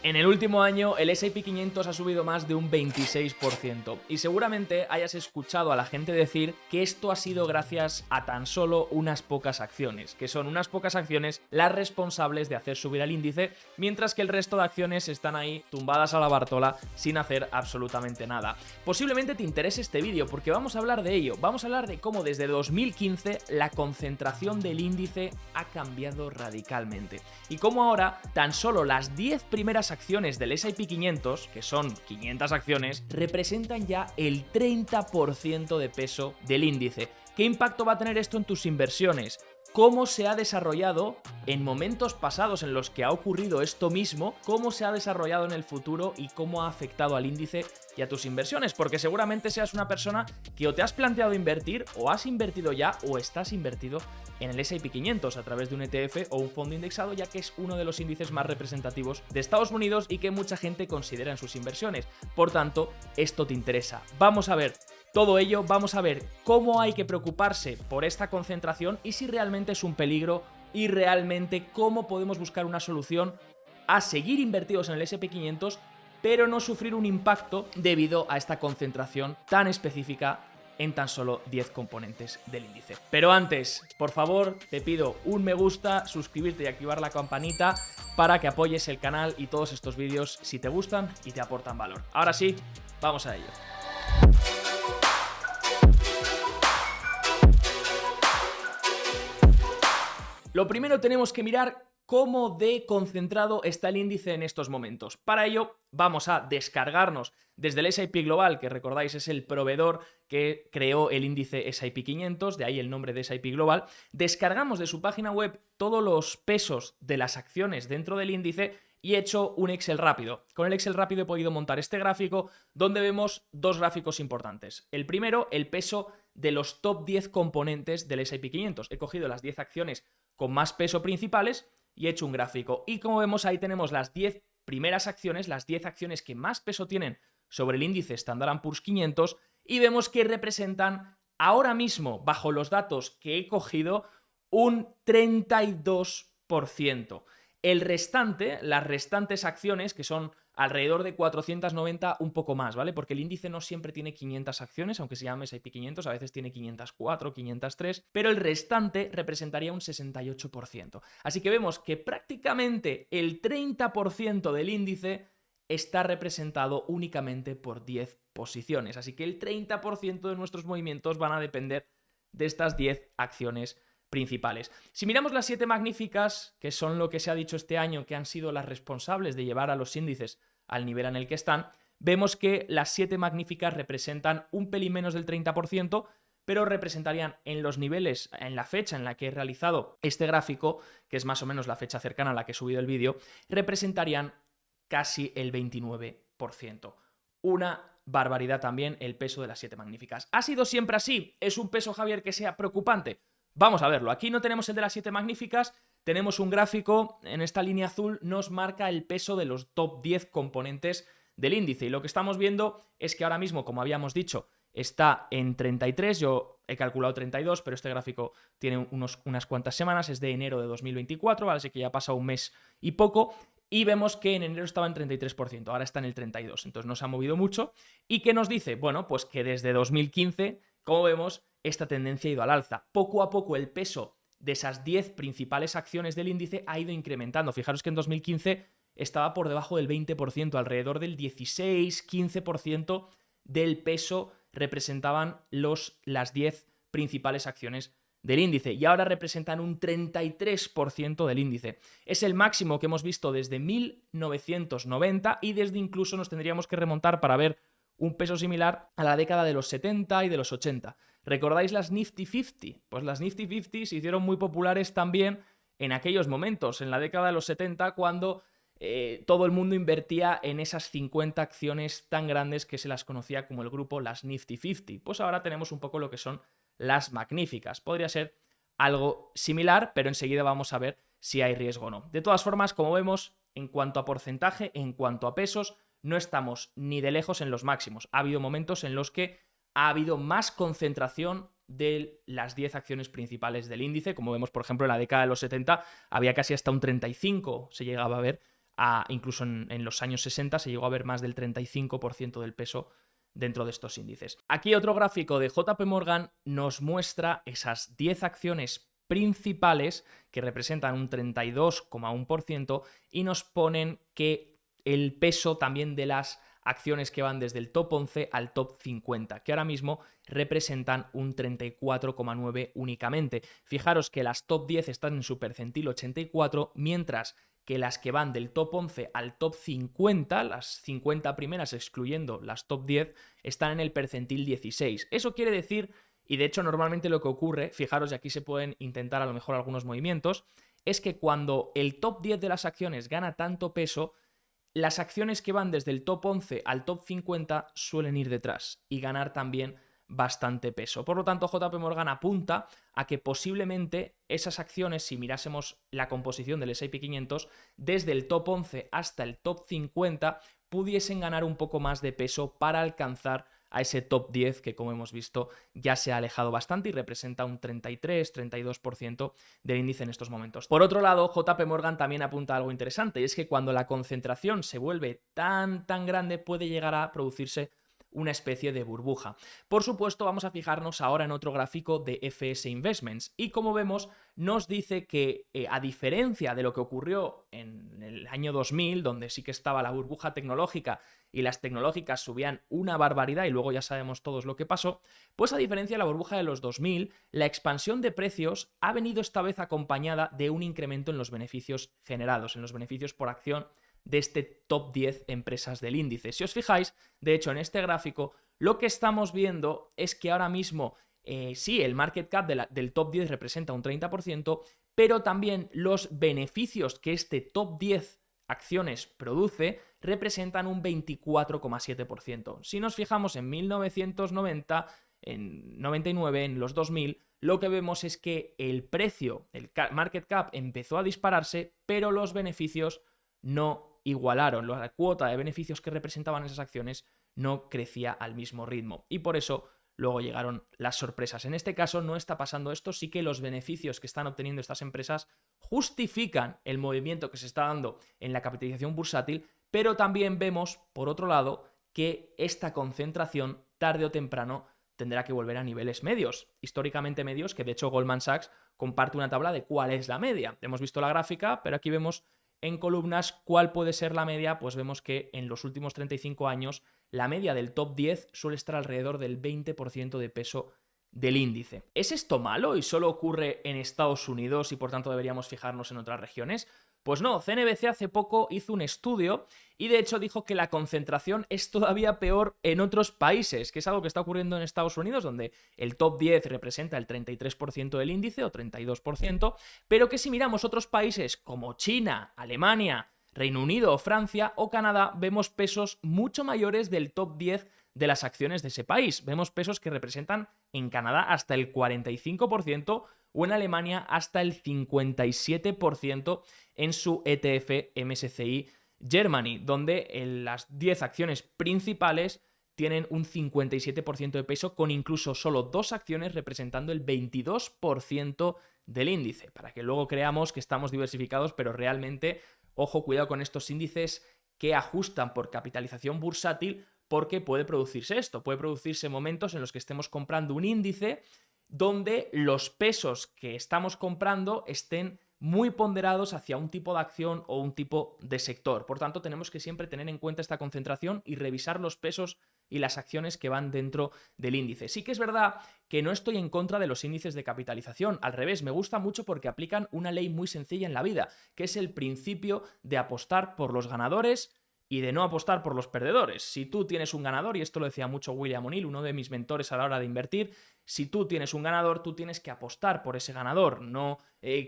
En el último año, el S&P 500 ha subido más de un 26% y seguramente hayas escuchado a la gente decir que esto ha sido gracias a tan solo unas pocas acciones, que son unas pocas acciones las responsables de hacer subir al índice, mientras que el resto de acciones están ahí tumbadas a la Bartola sin hacer absolutamente nada. Posiblemente te interese este vídeo porque vamos a hablar de ello, vamos a hablar de cómo desde 2015 la concentración del índice ha cambiado radicalmente y cómo ahora tan solo las 10 primeras acciones del S&P 500, que son 500 acciones, representan ya el 30% de peso del índice. ¿Qué impacto va a tener esto en tus inversiones? ¿Cómo se ha desarrollado en momentos pasados en los que ha ocurrido esto mismo? ¿Cómo se ha desarrollado en el futuro y cómo ha afectado al índice y a tus inversiones? Porque seguramente seas una persona que o te has planteado invertir, o has invertido ya, o estás invertido en el S&P 500 a través de un ETF o un fondo indexado, ya que es uno de los índices más representativos de Estados Unidos y que mucha gente considera en sus inversiones. Por tanto, esto te interesa. Vamos a ver todo ello, vamos a ver cómo hay que preocuparse por esta concentración y si realmente es un peligro y realmente cómo podemos buscar una solución a seguir invertidos en el S&P 500 pero no sufrir un impacto debido a esta concentración tan específica en tan solo 10 componentes del índice. Pero antes, por favor, te pido un me gusta, suscribirte y activar la campanita para que apoyes el canal y todos estos vídeos si te gustan y te aportan valor. Ahora sí, vamos a ello. Lo primero tenemos que mirar cómo de concentrado está el índice en estos momentos. Para ello vamos a descargarnos desde el S&P Global, que recordáis es el proveedor que creó el índice S&P 500, de ahí el nombre de S&P Global. Descargamos de su página web todos los pesos de las acciones dentro del índice y he hecho un Excel rápido. Con el Excel rápido he podido montar este gráfico donde vemos dos gráficos importantes. El primero, el peso de los top 10 componentes del S&P 500. He cogido las 10 acciones con más peso principales y he hecho un gráfico. Y como vemos ahí tenemos las 10 primeras acciones, las 10 acciones que más peso tienen sobre el índice Standard & Poor's 500 y vemos que representan ahora mismo, bajo los datos que he cogido, un 32%. El restante, las restantes acciones, que son alrededor de 490, un poco más, ¿vale? Porque el índice no siempre tiene 500 acciones, aunque se llame S&P 500, a veces tiene 504, 503, pero el restante representaría un 68%. Así que vemos que prácticamente el 30% del índice está representado únicamente por 10 posiciones. Así que el 30% de nuestros movimientos van a depender de estas 10 acciones principales. Si miramos las 7 magníficas, que son lo que se ha dicho este año que han sido las responsables de llevar a los índices al nivel en el que están, vemos que las 7 magníficas representan un pelín menos del 30%, pero representarían en los niveles, en la fecha en la que he realizado este gráfico, que es más o menos la fecha cercana a la que he subido el vídeo, representarían casi el 29%. Una barbaridad también el peso de las 7 magníficas. ¿Ha sido siempre así? ¿Es un peso, Javier, que sea preocupante? Vamos a verlo. Aquí no tenemos el de las 7 magníficas, tenemos un gráfico, en esta línea azul nos marca el peso de los top 10 componentes del índice y lo que estamos viendo es que ahora mismo, como habíamos dicho, está en 33, yo he calculado 32, pero este gráfico tiene unas cuantas semanas, es de enero de 2024, ¿vale? Así que ya ha pasado un mes y poco, y vemos que en enero estaba en 33%, ahora está en el 32%, entonces no se ha movido mucho. ¿Y qué nos dice? Bueno, pues que desde 2015, como vemos, esta tendencia ha ido al alza. Poco a poco el peso de esas 10 principales acciones del índice ha ido incrementando. Fijaros que en 2015 estaba por debajo del 20%, alrededor del 16-15% del peso representaban las 10 principales acciones del índice y ahora representan un 33% del índice. Es el máximo que hemos visto desde 1990 y desde incluso nos tendríamos que remontar para ver un peso similar a la década de los 70 y de los 80. ¿Recordáis las Nifty 50? Pues las Nifty 50 se hicieron muy populares también en aquellos momentos, en la década de los 70, cuando todo el mundo invertía en esas 50 acciones tan grandes que se las conocía como el grupo las Nifty 50. Pues ahora tenemos un poco lo que son las magníficas. Podría ser algo similar, pero enseguida vamos a ver si hay riesgo o no. De todas formas, como vemos, en cuanto a porcentaje, en cuanto a pesos, no estamos ni de lejos en los máximos. Ha habido momentos en los que ha habido más concentración de las 10 acciones principales del índice, como vemos por ejemplo en la década de los 70 había casi hasta un 35, se llegaba a ver incluso en los años 60 se llegó a ver más del 35% del peso dentro de estos índices. Aquí otro gráfico de JP Morgan nos muestra esas 10 acciones principales que representan un 32,1% y nos ponen que el peso también de las acciones que van desde el top 11 al top 50, que ahora mismo representan un 34,9 únicamente. Fijaros que las top 10 están en su percentil 84, mientras que las que van del top 11 al top 50, las 50 primeras excluyendo las top 10, están en el percentil 16. Eso quiere decir, y de hecho normalmente lo que ocurre, fijaros, y aquí se pueden intentar a lo mejor algunos movimientos, es que cuando el top 10 de las acciones gana tanto peso, las acciones que van desde el top 11 al top 50 suelen ir detrás y ganar también bastante peso. Por lo tanto, JP Morgan apunta a que posiblemente esas acciones, si mirásemos la composición del S&P 500, desde el top 11 hasta el top 50, pudiesen ganar un poco más de peso para alcanzar a ese top 10 que, como hemos visto, ya se ha alejado bastante y representa un 33-32% del índice en estos momentos. Por otro lado, JP Morgan también apunta a algo interesante, y es que cuando la concentración se vuelve tan grande puede llegar a producirse una especie de burbuja. Por supuesto, vamos a fijarnos ahora en otro gráfico de FS Investments y como vemos nos dice que a diferencia de lo que ocurrió en el año 2000, donde sí que estaba la burbuja tecnológica y las tecnológicas subían una barbaridad y luego ya sabemos todos lo que pasó, pues a diferencia de la burbuja de los 2000, la expansión de precios ha venido esta vez acompañada de un incremento en los beneficios generados, en los beneficios por acción de este top 10 empresas del índice. Si os fijáis, de hecho, en este gráfico, lo que estamos viendo es que ahora mismo, sí, el market cap del top 10 representa un 30%, pero también los beneficios que este top 10 acciones produce representan un 24,7%. Si nos fijamos en 1990, en 99, en los 2000, lo que vemos es que el precio, el market cap empezó a dispararse, pero los beneficios no igualaron. La cuota de beneficios que representaban esas acciones no crecía al mismo ritmo y por eso luego llegaron las sorpresas. En este caso no está pasando esto, sí que los beneficios que están obteniendo estas empresas justifican el movimiento que se está dando en la capitalización bursátil, pero también vemos, por otro lado, que esta concentración tarde o temprano tendrá que volver a niveles medios, históricamente medios, que de hecho Goldman Sachs comparte una tabla de cuál es la media. Hemos visto la gráfica, pero aquí vemos en columnas cuál puede ser la media, pues vemos que en los últimos 35 años la media del top 10 suele estar alrededor del 20% de peso del índice. ¿Es esto malo y solo ocurre en Estados Unidos y por tanto deberíamos fijarnos en otras regiones? Pues no, CNBC hace poco hizo un estudio y de hecho dijo que la concentración es todavía peor en otros países, que es algo que está ocurriendo en Estados Unidos, donde el top 10 representa el 33% del índice o 32%, pero que si miramos otros países como China, Alemania, Reino Unido, Francia o Canadá, vemos pesos mucho mayores del top 10 de las acciones de ese país. Vemos pesos que representan en Canadá hasta el 45% o en Alemania hasta el 57% en su ETF MSCI Germany, donde las 10 acciones principales tienen un 57% de peso, con incluso solo 2 acciones representando el 22% del índice, para que luego creamos que estamos diversificados, pero realmente, ojo, cuidado con estos índices que ajustan por capitalización bursátil, porque puede producirse esto, puede producirse momentos en los que estemos comprando un índice donde los pesos que estamos comprando estén muy ponderados hacia un tipo de acción o un tipo de sector. Por tanto, tenemos que siempre tener en cuenta esta concentración y revisar los pesos y las acciones que van dentro del índice. Sí que es verdad que no estoy en contra de los índices de capitalización, al revés, me gusta mucho porque aplican una ley muy sencilla en la vida, que es el principio de apostar por los ganadores y de no apostar por los perdedores. Si tú tienes un ganador, y esto lo decía mucho William O'Neill, uno de mis mentores a la hora de invertir, si tú tienes un ganador, tú tienes que apostar por ese ganador, no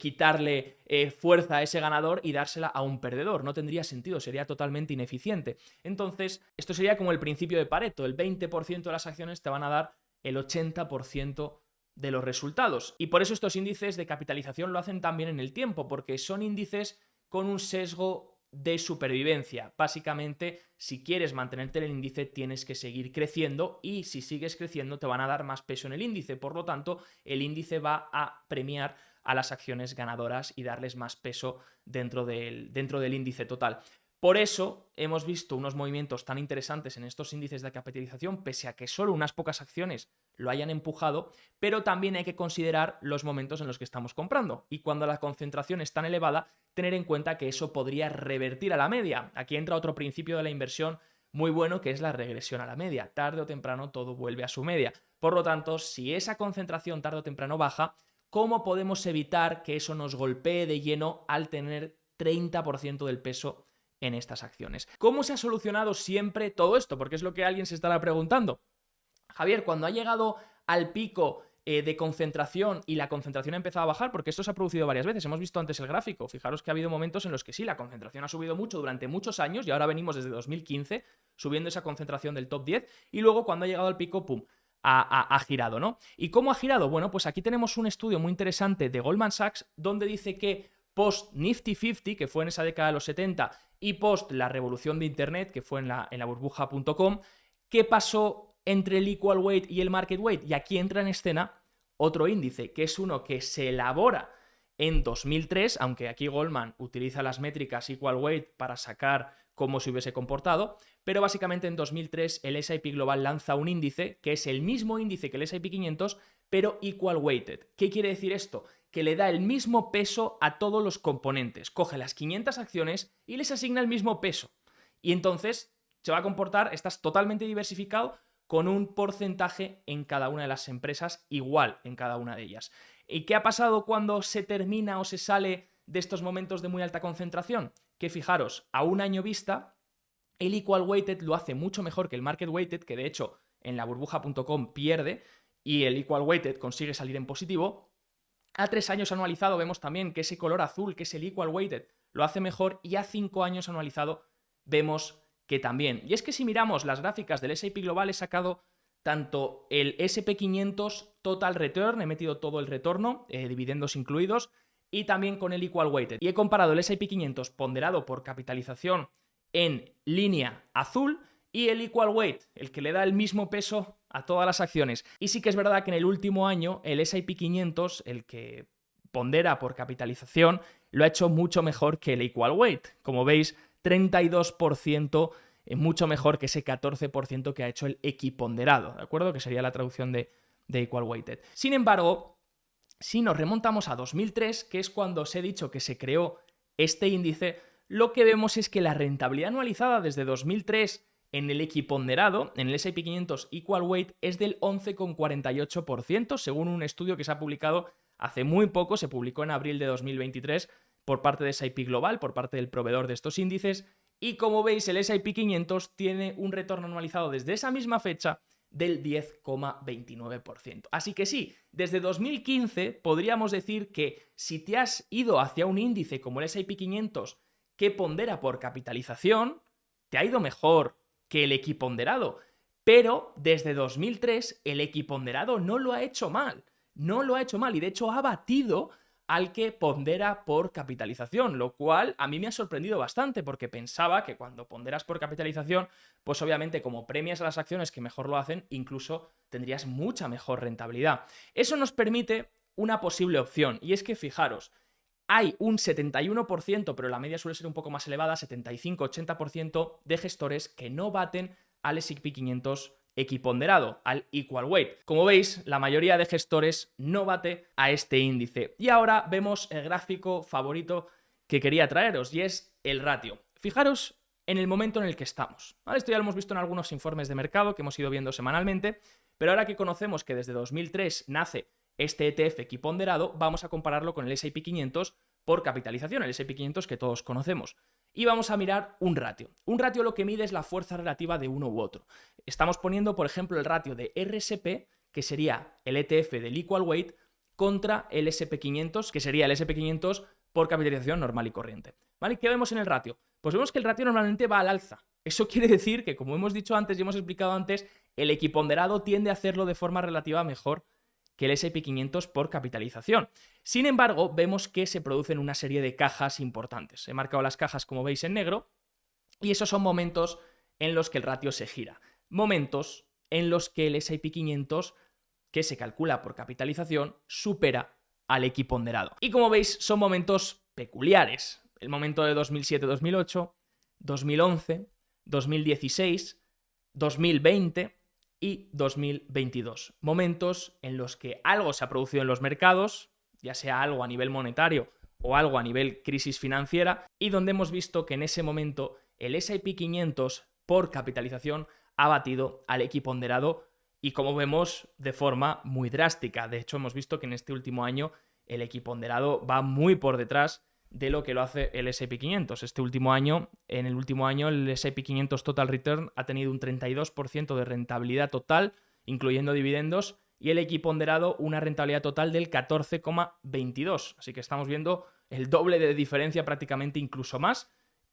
quitarle fuerza a ese ganador y dársela a un perdedor. No tendría sentido, sería totalmente ineficiente. Entonces, esto sería como el principio de Pareto, el 20% de las acciones te van a dar el 80% de los resultados. Y por eso estos índices de capitalización lo hacen también en el tiempo, porque son índices con un sesgo de supervivencia. Básicamente, si quieres mantenerte en el índice, tienes que seguir creciendo y si sigues creciendo te van a dar más peso en el índice. Por lo tanto, el índice va a premiar a las acciones ganadoras y darles más peso dentro del índice total. Por eso hemos visto unos movimientos tan interesantes en estos índices de capitalización, pese a que solo unas pocas acciones lo hayan empujado, pero también hay que considerar los momentos en los que estamos comprando. Y cuando la concentración es tan elevada, tener en cuenta que eso podría revertir a la media. Aquí entra otro principio de la inversión muy bueno, que es la regresión a la media. Tarde o temprano todo vuelve a su media. Por lo tanto, si esa concentración tarde o temprano baja, ¿cómo podemos evitar que eso nos golpee de lleno al tener 30% del peso en estas acciones? ¿Cómo se ha solucionado siempre todo esto? Porque es lo que alguien se estará preguntando. Javier, cuando ha llegado al pico de concentración y la concentración ha empezado a bajar, porque esto se ha producido varias veces, hemos visto antes el gráfico, fijaros que ha habido momentos en los que sí, la concentración ha subido mucho durante muchos años y ahora venimos desde 2015 subiendo esa concentración del top 10 y luego cuando ha llegado al pico, ¡pum!, ha girado, ¿no? ¿Y cómo ha girado? Bueno, pues aquí tenemos un estudio muy interesante de Goldman Sachs donde dice que post Nifty 50, que fue en esa década de los 70, y post la revolución de Internet, que fue en la burbuja.com, ¿qué pasó entre el equal weight y el market weight? Y aquí entra en escena otro índice, que es uno que se elabora en 2003, aunque aquí Goldman utiliza las métricas equal weight para sacar cómo se hubiese comportado, pero básicamente en 2003 el S&P Global lanza un índice que es el mismo índice que el S&P 500, pero equal weighted. ¿Qué quiere decir esto? Que le da el mismo peso a todos los componentes. Coge las 500 acciones y les asigna el mismo peso. Y entonces se va a comportar, estás totalmente diversificado con un porcentaje en cada una de las empresas igual en cada una de ellas. ¿Y qué ha pasado cuando se termina o se sale de estos momentos de muy alta concentración? Que fijaros, a un año vista, el equal weighted lo hace mucho mejor que el market weighted, que de hecho en la burbuja.com pierde, y el equal weighted consigue salir en positivo. A 3 años anualizado vemos también que ese color azul, que es el equal weighted, lo hace mejor, y a 5 años anualizado vemos que también. Y es que si miramos las gráficas del S&P Global, he sacado tanto el S&P 500 Total Return, he metido todo el retorno, dividendos incluidos, y también con el equal weighted. Y he comparado el S&P 500 ponderado por capitalización en línea azul y el equal weight, el que le da el mismo peso a todas las acciones. Y sí que es verdad que en el último año el S&P 500, el que pondera por capitalización, lo ha hecho mucho mejor que el equal weight. Como veis, 32% mucho mejor que ese 14% que ha hecho el equiponderado, ¿de acuerdo? Que sería la traducción de equal weighted. Sin embargo, si nos remontamos a 2003, que es cuando os he dicho que se creó este índice, lo que vemos es que la rentabilidad anualizada desde 2003 en el equiponderado, en el S&P 500 Equal Weight, es del 11,48%, según un estudio que se ha publicado hace muy poco, se publicó en abril de 2023 por parte de S&P Global, por parte del proveedor de estos índices, y como veis el S&P 500 tiene un retorno anualizado desde esa misma fecha del 10,29%. Así que sí, desde 2015 podríamos decir que si te has ido hacia un índice como el S&P 500 que pondera por capitalización, te ha ido mejor que el equiponderado. Pero desde 2003 el equiponderado no lo ha hecho mal. No lo ha hecho mal y de hecho ha batido al que pondera por capitalización, lo cual a mí me ha sorprendido bastante porque pensaba que cuando ponderas por capitalización, pues obviamente como premias a las acciones que mejor lo hacen, incluso tendrías mucha mejor rentabilidad. Eso nos permite una posible opción y es que fijaros, hay un 71%, pero la media suele ser un poco más elevada, 75-80% de gestores que no baten al S&P 500 equiponderado, al equal weight. Como veis, la mayoría de gestores no bate a este índice. Y ahora vemos el gráfico favorito que quería traeros y es el ratio. Fijaros en el momento en el que estamos, ¿vale? Esto ya lo hemos visto en algunos informes de mercado que hemos ido viendo semanalmente, pero ahora que conocemos que desde 2003 nace este ETF equiponderado, vamos a compararlo con el S&P 500 por capitalización, el S&P 500 que todos conocemos. Y vamos a mirar un ratio. Un ratio lo que mide es la fuerza relativa de uno u otro. Estamos poniendo, por ejemplo, el ratio de RSP, que sería el ETF del Equal Weight, contra el S&P 500, que sería el S&P 500 por capitalización normal y corriente. ¿Vale? ¿Qué vemos en el ratio? Pues vemos que el ratio normalmente va al alza. Eso quiere decir que, como hemos dicho antes y hemos explicado antes, el equiponderado tiende a hacerlo de forma relativa mejor que el S&P 500 por capitalización. Sin embargo, vemos que se producen una serie de cajas importantes. He marcado las cajas, como veis, en negro, y esos son momentos en los que el ratio se gira. Momentos en los que el S&P 500, que se calcula por capitalización, supera al equiponderado. Y como veis, son momentos peculiares. El momento de 2007-2008, 2011, 2016, 2020 y 2022. Momentos en los que algo se ha producido en los mercados, ya sea algo a nivel monetario o algo a nivel crisis financiera, y donde hemos visto que en ese momento el S&P 500 por capitalización ha batido al equiponderado y, como vemos, de forma muy drástica. De hecho, hemos visto que en este último año el equiponderado va muy por detrás de lo que lo hace el S&P 500. En el último año, el S&P 500 Total Return ha tenido un 32% de rentabilidad total, incluyendo dividendos, y el equiponderado una rentabilidad total del 14,22. Así que estamos viendo el doble de diferencia, prácticamente incluso más.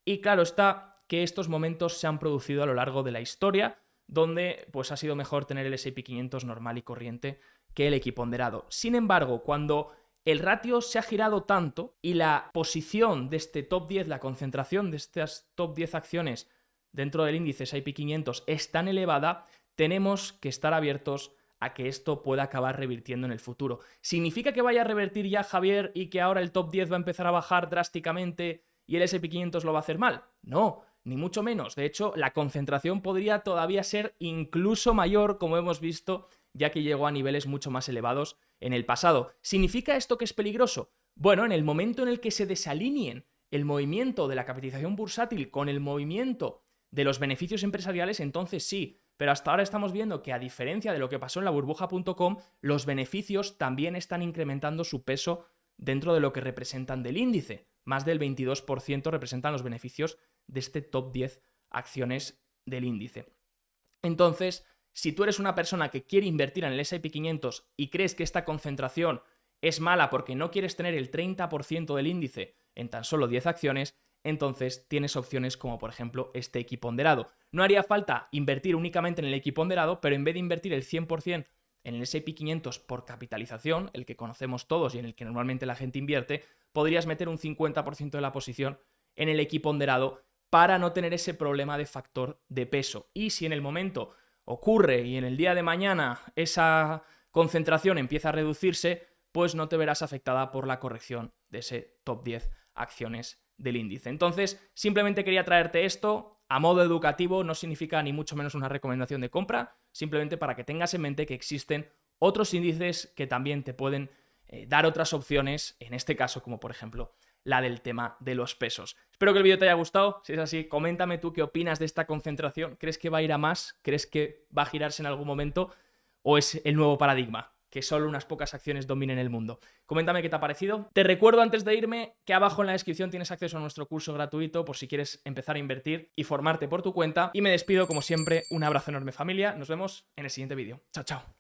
Y claro está que estos momentos se han producido a lo largo de la historia, donde pues ha sido mejor tener el S&P 500 normal y corriente que el equiponderado. Sin embargo, cuando el ratio se ha girado tanto y la posición de este top 10, la concentración de estas top 10 acciones dentro del índice S&P 500 es tan elevada, tenemos que estar abiertos a que esto pueda acabar revirtiendo en el futuro. ¿Significa que vaya a revertir ya, Javier, y que ahora el top 10 va a empezar a bajar drásticamente y el S&P 500 lo va a hacer mal? No, ni mucho menos. De hecho, la concentración podría todavía ser incluso mayor, como hemos visto, ya que llegó a niveles mucho más elevados en el pasado. ¿Significa esto que es peligroso? Bueno, en el momento en el que se desalineen el movimiento de la capitalización bursátil con el movimiento de los beneficios empresariales, entonces sí. Pero hasta ahora estamos viendo que, a diferencia de lo que pasó en la burbuja.com, los beneficios también están incrementando su peso dentro de lo que representan del índice. Más del 22% representan los beneficios de este top 10 acciones del índice. Entonces, si tú eres una persona que quiere invertir en el S&P 500 y crees que esta concentración es mala porque no quieres tener el 30% del índice en tan solo 10 acciones, entonces tienes opciones como, por ejemplo, este equiponderado. No haría falta invertir únicamente en el equiponderado, pero en vez de invertir el 100% en el S&P 500 por capitalización, el que conocemos todos y en el que normalmente la gente invierte, podrías meter un 50% de la posición en el equiponderado para no tener ese problema de factor de peso. Y si en el momento ocurre y en el día de mañana esa concentración empieza a reducirse, pues no te verás afectada por la corrección de ese top 10 acciones del índice. Entonces, simplemente quería traerte esto a modo educativo, no significa ni mucho menos una recomendación de compra, simplemente para que tengas en mente que existen otros índices que también te pueden dar otras opciones, en este caso, como por ejemplo la del tema de los pesos. Espero que el vídeo te haya gustado. Si es así, coméntame tú qué opinas de esta concentración. ¿Crees que va a ir a más? ¿Crees que va a girarse en algún momento? ¿O es el nuevo paradigma, que solo unas pocas acciones dominen el mundo? Coméntame qué te ha parecido. Te recuerdo, antes de irme, que abajo en la descripción tienes acceso a nuestro curso gratuito por si quieres empezar a invertir y formarte por tu cuenta. Y me despido, como siempre, un abrazo enorme, familia. Nos vemos en el siguiente vídeo. Chao, chao.